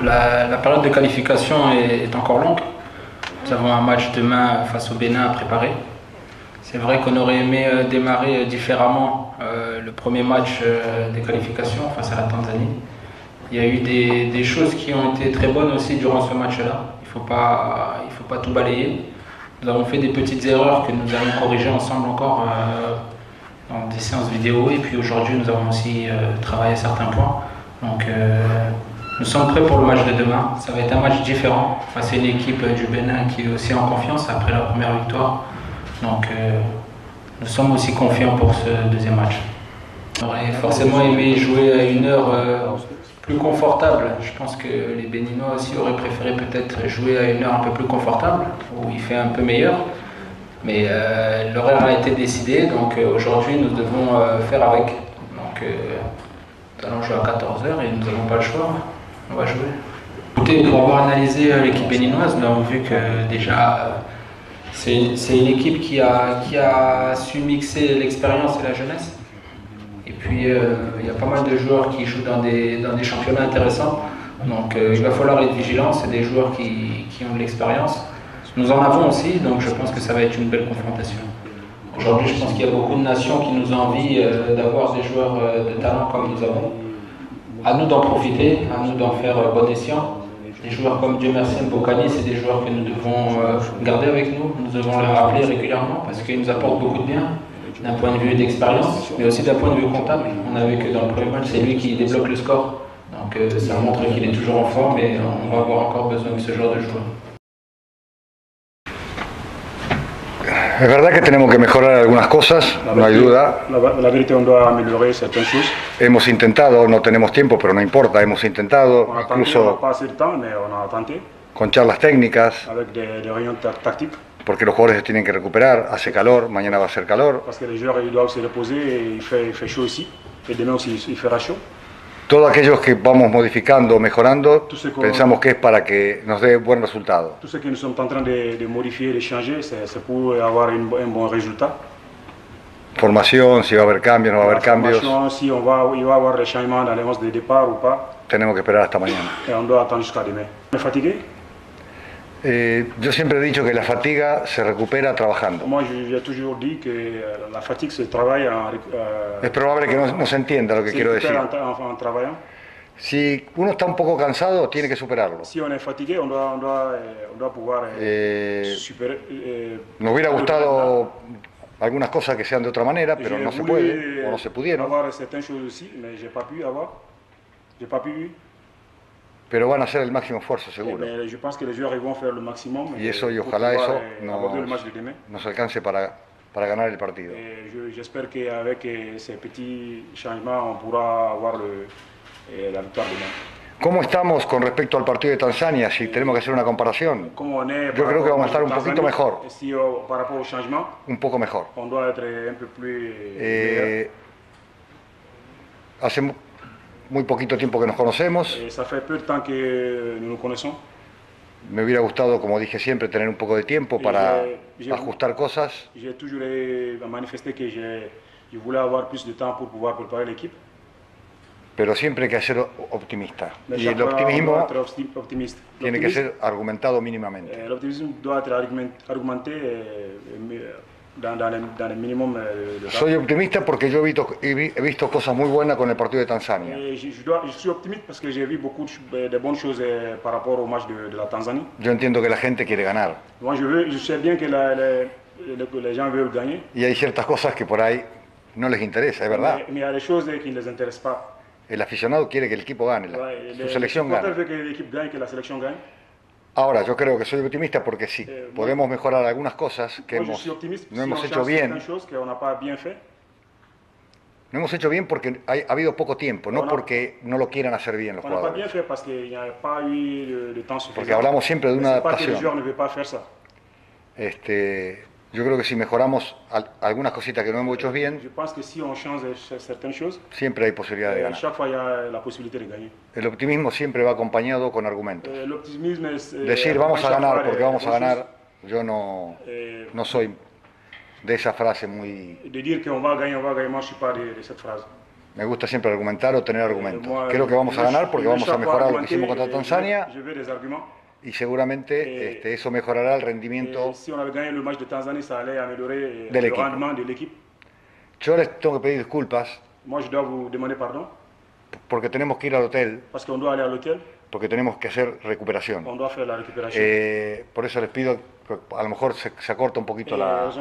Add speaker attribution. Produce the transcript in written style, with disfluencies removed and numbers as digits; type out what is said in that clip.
Speaker 1: La période de qualification est encore longue. Nous avons un match demain face au Bénin à préparer. C'est vrai qu'on aurait aimé démarrer différemment le premier match des qualifications face à la Tanzanie. Il y a eu des choses qui ont été très bonnes aussi durant ce match-là. Il faut pas tout balayer. Nous avons fait des petites erreurs que nous allons corriger ensemble encore dans des séances vidéo. Et puis aujourd'hui, nous avons aussi travaillé certains points. Donc nous sommes prêts pour le match de demain. Ça va être un match différent face à une équipe du Bénin qui est aussi en confiance après la première victoire. Donc nous sommes aussi confiants pour ce deuxième match. On aurait forcément aimé jouer à une heure plus confortable. Je pense que les Béninois aussi auraient préféré peut-être jouer à une heure un peu plus confortable, où il fait un peu meilleur. Mais l'horaire a été décidé, donc aujourd'hui nous devons faire avec. Donc nous allons jouer à 14 h et nous n'avons pas le choix. On va jouer. Écoutez, pour avoir analysé l'équipe béninoise, nous avons vu que déjà c'est une équipe qui a su mixer l'expérience et la jeunesse. Et puis il y a pas mal de joueurs qui jouent dans des championnats intéressants. Donc il va falloir être vigilant, c'est des joueurs qui ont de l'expérience. Nous en avons aussi, donc je pense que ça va être une belle confrontation. Aujourd'hui, je pense qu'il y a beaucoup de nations qui nous envient d'avoir des joueurs de talent comme nous avons. À nous d'en profiter, à nous d'en faire bon escient. Des joueurs comme Dieu merci Mbokani, c'est des joueurs que nous devons garder avec nous. Nous devons les rappeler régulièrement parce qu'ils nous apportent beaucoup de bien, d'un point de vue d'expérience, mais aussi d'un point de vue comptable. On a vu que dans le premier match, c'est lui qui débloque le score. Donc ça montre qu'il est toujours en forme et on va avoir encore besoin de ce genre de joueurs.
Speaker 2: Es verdad que tenemos que mejorar algunas cosas, no hay duda.
Speaker 3: La vérité, on doit améliorer certaines choses.
Speaker 2: Hemos intentado, no tenemos tiempo, pero no importa, hemos intentado,
Speaker 3: On a tenté,
Speaker 2: incluso
Speaker 3: on n'a pas assez de temps, mais on a tenté
Speaker 2: con charlas técnicas,
Speaker 3: avec des réunions tactiques.
Speaker 2: porque los jugadores se tienen que recuperar, hace calor, mañana va a hacer calor.
Speaker 3: Parce que les joueurs ils doivent se reposer et il fait chaud ici. Et demain aussi il fera chaud.
Speaker 2: Todos aquellos que vamos modificando, mejorando, pensamos que es para que nos dé buen resultado.
Speaker 3: Tout ce que nous sommes en train de modifier, de changer, c'est pour avoir un bon résultat.
Speaker 2: Formación, si va a haber cambios, no va a haber cambios.
Speaker 3: Si il va y avoir des changements dans les 11 de départ ou pas.
Speaker 2: Tenemos que esperar hasta mañana.
Speaker 3: Et on doit attendre jusqu'à demain. On est fatigué?
Speaker 2: Yo siempre he dicho que la fatiga se recupera trabajando.
Speaker 3: Moi, j'ai toujours dit que la fatigue se travaille
Speaker 2: es probable que no se entienda lo que quiero decir.
Speaker 3: En travaillant.
Speaker 2: Si uno está un poco cansado, tiene que superarlo.
Speaker 3: Si on est fatigué, on doit pouvoir superar.
Speaker 2: Nos hubiera gustado algunas cosas que sean de otra manera, pero no se puede o no se pudieron.
Speaker 3: Avoir certaines choses aussi, mais j'ai pas pu avoir. J'ai pas pu.
Speaker 2: Pero van a hacer el máximo esfuerzo, seguro.
Speaker 3: Je pense que les joueurs vont faire le maximum.
Speaker 2: Y eso, y ojalá eso nos alcance para ganar el partido.
Speaker 3: J'espère qu'avec ces petits changements, on pourra avoir la victoire demain.
Speaker 2: ¿Cómo estamos con respecto al partido de Tanzania? Si tenemos que hacer una comparación. Yo creo que vamos a estar un poquito mejor. Un poco mejor. Hace muy poquito tiempo que nos conocemos. Me hubiera gustado, como dije siempre, tener un poco de tiempo para ajustar cosas.
Speaker 3: J'ai toujours manifesté que je voulais avoir plus de temps pour pouvoir préparer l'équipe.
Speaker 2: Pero siempre hay que ser optimista. Y el optimismo tiene que ser argumentado mínimamente.
Speaker 3: El optimismo debe ser argumenté dans le minimum de
Speaker 2: Soy optimista porque yo he visto cosas muy buenas con el partido de Tanzania.
Speaker 3: Je suis optimiste parce que j'ai vu beaucoup de bonnes choses par rapport au match de la Tanzanie.
Speaker 2: Yo entiendo que la gente quiere ganar.
Speaker 3: Moi, je sais bien que les gens veulent gagner.
Speaker 2: Y hay ciertas cosas que por ahí no les interesa, es verdad.
Speaker 3: Mais il y a des choses qui ne les intéressent pas.
Speaker 2: El aficionado quiere que el equipo gane, su selección gane.
Speaker 3: Veut que l'équipe gagne, que la sélection gagne.
Speaker 2: Ahora, yo creo que soy optimista porque sí, podemos mejorar algunas cosas que no hemos hecho bien. No hemos hecho bien porque ha habido poco tiempo, no porque no lo quieran hacer bien los jugadores. Porque hablamos siempre de una adaptación. Yo creo que si mejoramos algunas cositas que no hemos hecho bien, siempre hay posibilidad de ganar. El optimismo siempre va acompañado con argumentos. Decir vamos a ganar porque vamos a ganar, yo no soy de esa frase muy...
Speaker 3: De dire qu'on va gagner, moi je suis pas de cette phrase.
Speaker 2: Me gusta siempre argumentar o tener argumentos. Creo que vamos a ganar porque vamos a mejorar lo que hicimos contra Tanzania y seguramente eso mejorará el rendimiento del equipo. Yo les tengo que pedir disculpas porque tenemos que ir al hotel, porque tenemos que hacer recuperación. Por eso les pido, a lo mejor se acorta un poquito la...